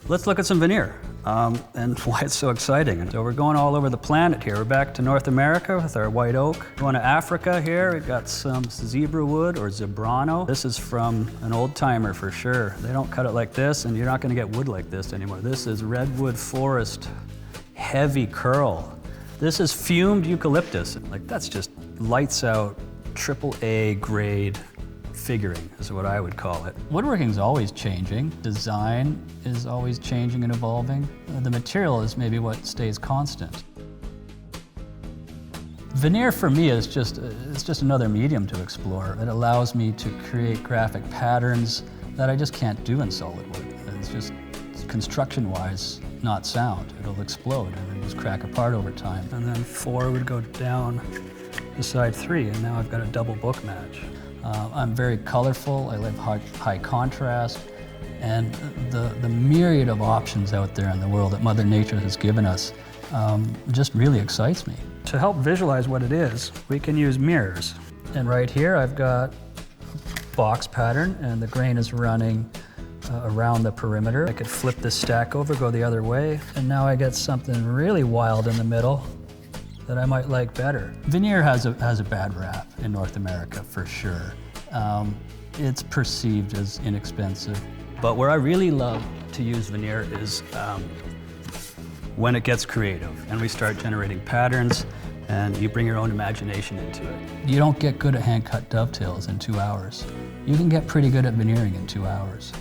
Let's look at some veneer and why it's so exciting. So we're going all over the planet here. We're back to North America with our white oak. Going to Africa here, we've got some zebra wood or zebrano. This is from an old timer for sure. They don't cut it like this, and you're not gonna get wood like this anymore. This is redwood forest, heavy curl. This is fumed eucalyptus. Like, that's just lights out, AAA grade figuring is what I would call it. Woodworking is always changing. Design is always changing and evolving. The material is maybe what stays constant. Veneer for me is just another medium to explore. It allows me to create graphic patterns that I just can't do in solid wood. It's just construction-wise not sound. It'll explode and then just crack apart over time. And then 4 would go down beside 3, and now I've got a double book match. I'm very colorful, I like high contrast, and the myriad of options out there in the world that Mother Nature has given us just really excites me. To help visualize what it is, we can use mirrors. And right here I've got a box pattern, and the grain is running around the perimeter. I could flip this stack over, go the other way, and now I get something really wild in the middle that I might like better. Veneer has a bad rap in North America for sure. It's perceived as inexpensive. But where I really love to use veneer is when it gets creative and we start generating patterns and you bring your own imagination into it. You don't get good at hand-cut dovetails in 2 hours. You can get pretty good at veneering in 2 hours.